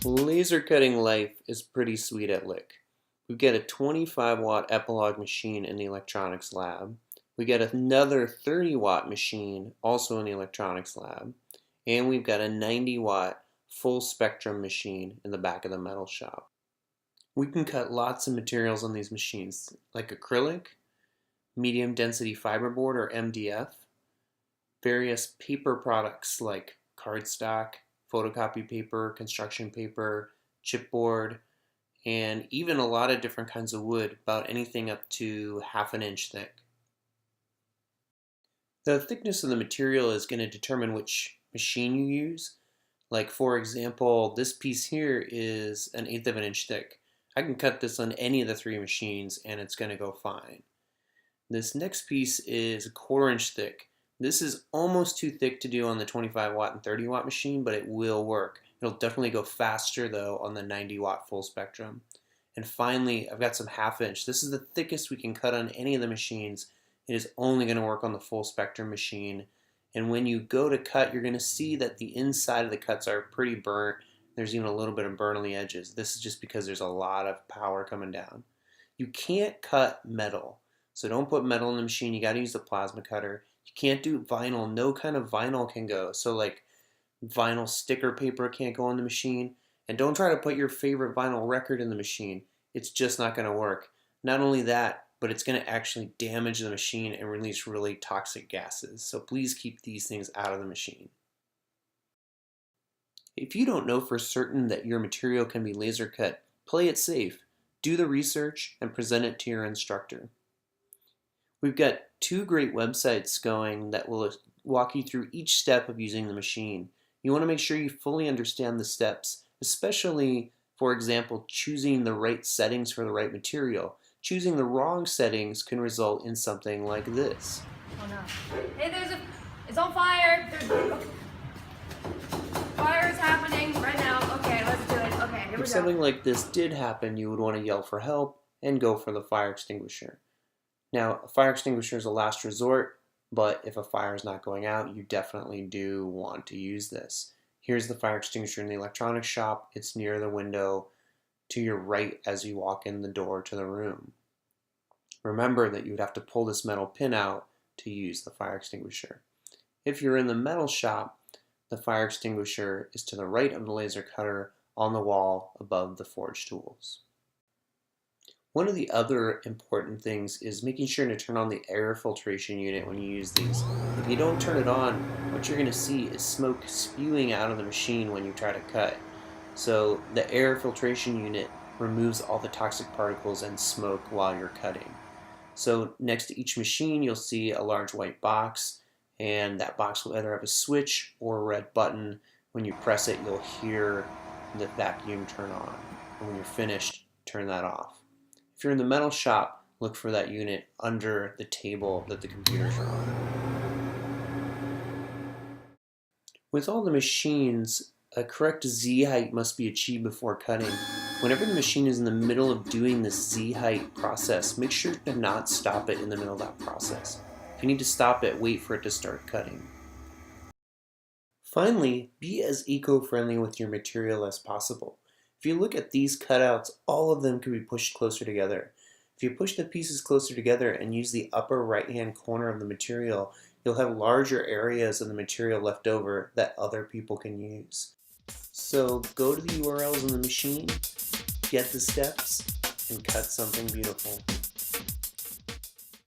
Laser cutting life is pretty sweet at Lick. We've got a 25-watt Epilogue machine in the electronics lab. We got another 30-watt machine also in the electronics lab. And we've got a 90-watt full spectrum machine in the back of the metal shop. We can cut lots of materials on these machines, like acrylic, medium density fiberboard or MDF, various paper products like cardstock, photocopy paper, construction paper, chipboard, and even a lot of different kinds of wood, about anything up to ½ an inch thick. The thickness of the material is going to determine which machine you use. Like, for example, this piece here is 1/8 of an inch thick. I can cut this on any of the 3 machines and it's going to go fine. This next piece is 1/4 inch thick. This is almost too thick to do on the 25-watt and 30-watt machine, but it will work. It'll definitely go faster though on the 90-watt full spectrum. And finally, I've got some 1/2 inch. This is the thickest we can cut on any of the machines. It is only going to work on the full spectrum machine. And when you go to cut, you're going to see that the inside of the cuts are pretty burnt. There's even a little bit of burn on the edges. This is just because there's a lot of power coming down. You can't cut metal, so don't put metal in the machine. You got to use the plasma cutter. You can't do vinyl. No kind of vinyl can go. So like vinyl sticker paper can't go in the machine. And don't try to put your favorite vinyl record in the machine. It's just not going to work. Not only that, but it's going to actually damage the machine and release really toxic gases. So please keep these things out of the machine. If you don't know for certain that your material can be laser cut, play it safe. Do the research and present it to your instructor. We've got 2 great websites going that will walk you through each step of using the machine. You want to make sure you fully understand the steps, especially, for example, choosing the right settings for the right material. Choosing the wrong settings can result in something like this. Oh no. Hey, it's on fire! Fire is happening right now. Okay, let's do it. Okay, here we go. If something like this did happen, you would want to yell for help and go for the fire extinguisher. Now, a fire extinguisher is a last resort, but if a fire is not going out, you definitely do want to use this. Here's the fire extinguisher in the electronics shop. It's near the window to your right as you walk in the door to the room. Remember that you would have to pull this metal pin out to use the fire extinguisher. If you're in the metal shop, the fire extinguisher is to the right of the laser cutter on the wall above the forge tools. One of the other important things is making sure to turn on the air filtration unit when you use these. If you don't turn it on, what you're going to see is smoke spewing out of the machine when you try to cut. So the air filtration unit removes all the toxic particles and smoke while you're cutting. So next to each machine you'll see a large white box, and that box will either have a switch or a red button. When you press it, you'll hear the vacuum turn on. And when you're finished, turn that off. If you're in the metal shop, look for that unit under the table that the computers are on. With all the machines, a correct Z height must be achieved before cutting. Whenever the machine is in the middle of doing this Z height process, make sure to not stop it in the middle of that process. If you need to stop it, wait for it to start cutting. Finally, be as eco-friendly with your material as possible. If you look at these cutouts, all of them can be pushed closer together. If you push the pieces closer together and use the upper right-hand corner of the material, you'll have larger areas of the material left over that other people can use. So go to the URLs on the machine, get the steps, and cut something beautiful.